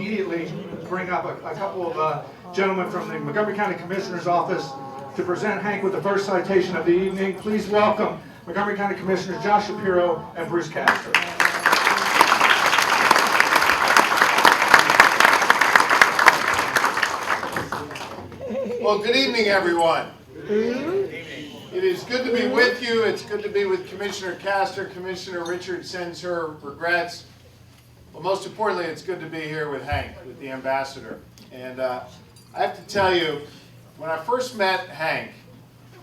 immediately bring up a couple of gentlemen from the Montgomery County Commissioner's Office to present Hank with the first citation of the evening. Please welcome Montgomery County Commissioners Josh Shapiro and Bruce Castor. Well, good evening, everyone. It is good to be with you. It's good to be with Commissioner Castor. Commissioner Richard sends her regrets. But most importantly, it's good to be here with Hank, with the ambassador. And I have to tell you, when I first met Hank,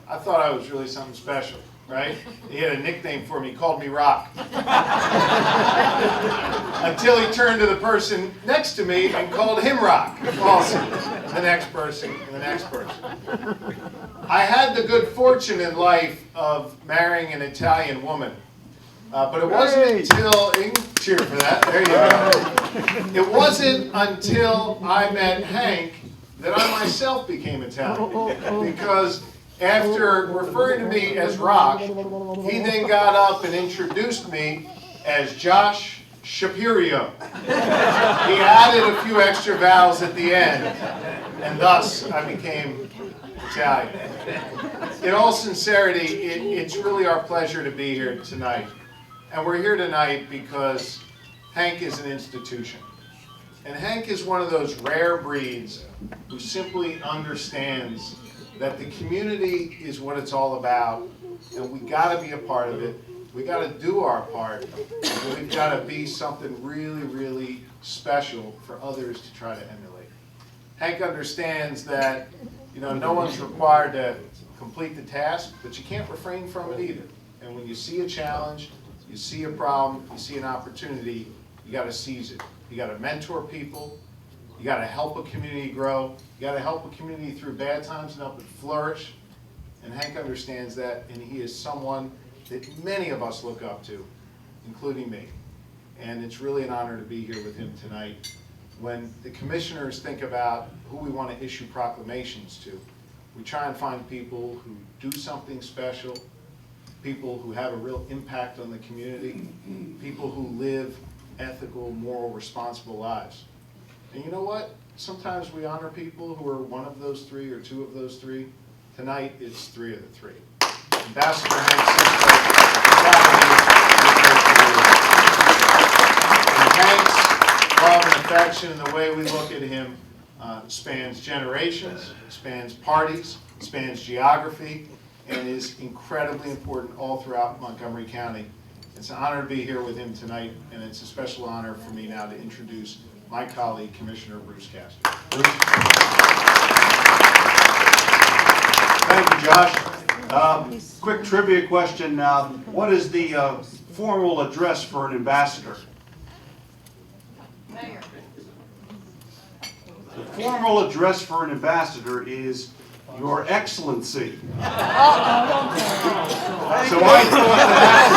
I thought I was really something special, right? He had a nickname for me. He called me Rock. Until he turned to the person next to me and called him Rock. Also, the next person, and the next person. I had the good fortune in life of marrying an Italian woman. But it wasn't until, you can cheer for that, there you go. It wasn't until I met Hank that I myself became Italian. Because after referring to me as Rock, he then got up and introduced me as Josh Shapiro. He added a few extra vowels at the end, and thus I became Italian. In all sincerity, it's really our pleasure to be here tonight. And we're here tonight because Hank is an institution. And Hank is one of those rare breeds who simply understands that the community is what it's all about, and we got to be a part of it. We got to do our part, and we've got to be something really, really special for others to try to emulate. Hank understands that, no one's required to complete the task, but you can't refrain from it either. And when you see a challenge, you see a problem, you see an opportunity, you got to seize it. You got to mentor people. You got to help a community grow. You got to help a community through bad times and help it flourish. And Hank understands that, and he is someone that many of us look up to, including me. And it's really an honor to be here with him tonight. When the commissioners think about who we want to issue proclamations to, we try and find people who do something special, people who have a real impact on the community, people who live ethical, moral, responsible lives. And you know what? Sometimes we honor people who are one of those three or two of those three. Tonight, it's three of the three. Ambassador Hank Cisco, Hank's love and affection and the way we look at him spans generations, spans parties, spans geography, and is incredibly important all throughout Montgomery County. It's an honor to be here with him tonight, and it's a special honor for me now to introduce my colleague, Commissioner Bruce Castor. Bruce? Thank you, Josh. Quick trivia question. What is the formal address for an ambassador? Mayor. The formal address for an ambassador is Your Excellency. So I thought that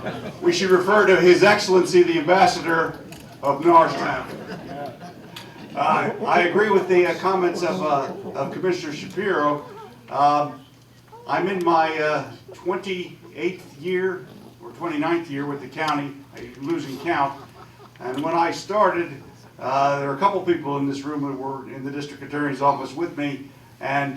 tonight we should refer to His Excellency the Ambassador of Norristown. I agree with the comments of Commissioner Shapiro. I'm in my 28th year or 29th year with the county, losing count. And when I started, there were a couple people in this room that were in the district attorney's office with me, and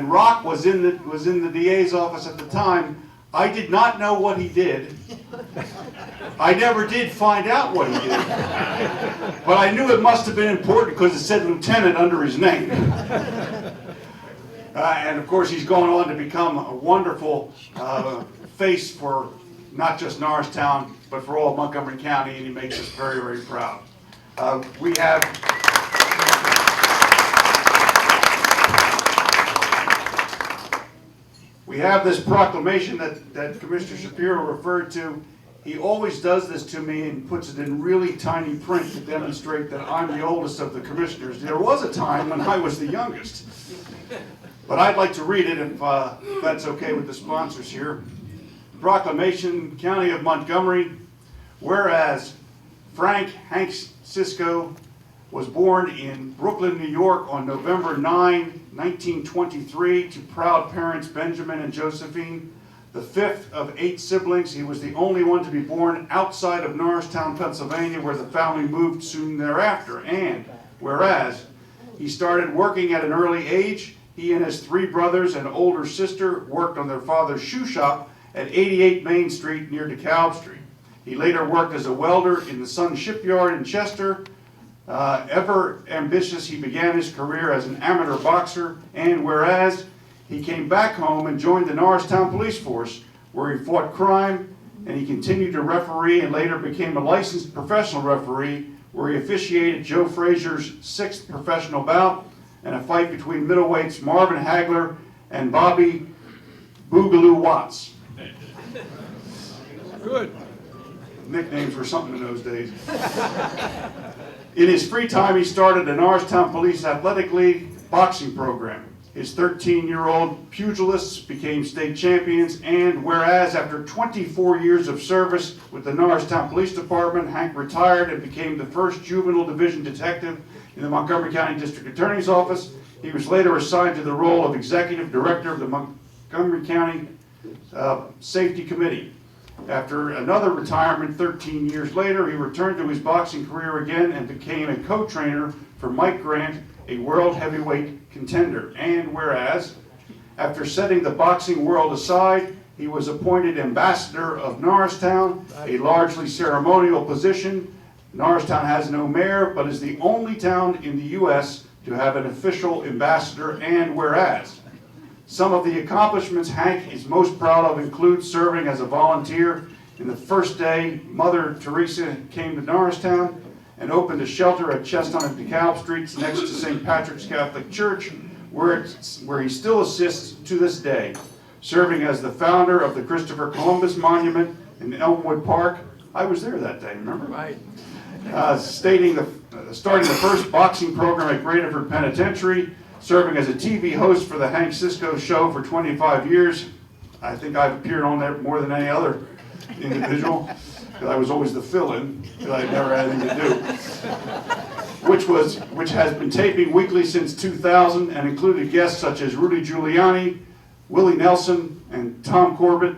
Rock was in the DA's office at the time. I did not know what he did. I never did find out what he did, but I knew it must have been important because it said lieutenant under his name. And of course, he's gone on to become a wonderful face for not just Norristown, but for all of Montgomery County, and he makes us very, very proud. We have this proclamation that Commissioner Shapiro referred to. He always does this to me and puts it in really tiny print to demonstrate that I'm the oldest of the commissioners. There was a time when I was the youngest. But I'd like to read it if that's okay with the sponsors here. Proclamation, County of Montgomery, whereas Hank Cisco was born in Brooklyn, New York on November 9, 1923 to proud parents Benjamin and Josephine. The fifth of 8 siblings, he was the only one to be born outside of Norristown, Pennsylvania, where the family moved soon thereafter. And whereas he started working at an early age, he and his 3 brothers and older sister worked on their father's shoe shop at 88 Main Street near DeKalb Street. He later worked as a welder in the Sun Shipyard in Chester. Ever ambitious, he began his career as an amateur boxer, and whereas he came back home and joined the Norristown Police Force, where he fought crime, and he continued to referee and later became a licensed professional referee, where he officiated Joe Frazier's 6th professional bout and a fight between middleweights Marvin Hagler and Bobby Boogaloo Watts. Good. Nicknames were something in those days. In his free time, he started the Norristown Police Athletic League boxing program. His 13-year-old pugilists became state champions, and whereas after 24 years of service with the Norristown Police Department, Hank retired and became the first juvenile division detective in the Montgomery County District Attorney's Office. He was later assigned to the role of executive director of the Montgomery County Safety Committee. After another retirement 13 years later, he returned to his boxing career again and became a co-trainer for Mike Grant, a world heavyweight contender. And whereas, after setting the boxing world aside, he was appointed ambassador of Norristown, a largely ceremonial position. Norristown has no mayor, but is the only town in the U.S. to have an official ambassador. And whereas, some of the accomplishments Hank is most proud of include serving as a volunteer in the first day Mother Teresa came to Norristown and opened a shelter at Chestnut and DeKalb Streets next to St. Patrick's Catholic Church, where he still assists to this day, serving as the founder of the Christopher Columbus Monument in Elmwood Park. I was there that day, remember? Right. Starting the first boxing program at Graterford Penitentiary, serving as a TV host for the Hank Cisco show for 25 years. I think I've appeared on there more than any other individual, because I was always the fill-in, because I never had anything to do. Which has been taping weekly since 2000 and included guests such as Rudy Giuliani, Willie Nelson, and Tom Corbett,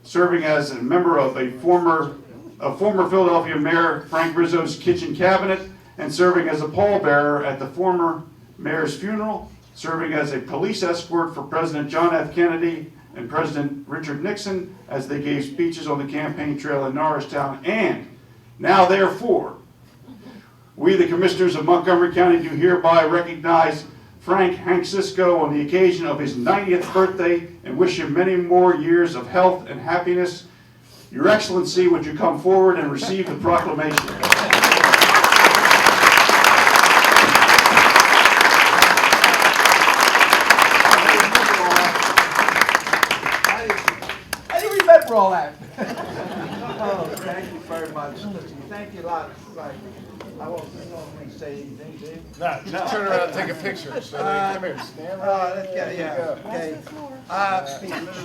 serving as a member of a former Philadelphia Mayor Frank Rizzo's kitchen cabinet, and serving as a pallbearer at the former mayor's funeral, serving as a police escort for President John F. Kennedy and President Richard Nixon as they gave speeches on the campaign trail in Norristown. And now, therefore, we, the Commissioners of Montgomery County, do hereby recognize Hank Cisco on the occasion of his 90th birthday and wish him many more years of health and happiness. Your Excellency, would you come forward and receive the proclamation? For all that. Oh, thank you very much. Thank you a lot. Right. I won't say anything, do you? No, just turn around and take a picture. So come here, stand right. Let's get it. Yeah. Okay.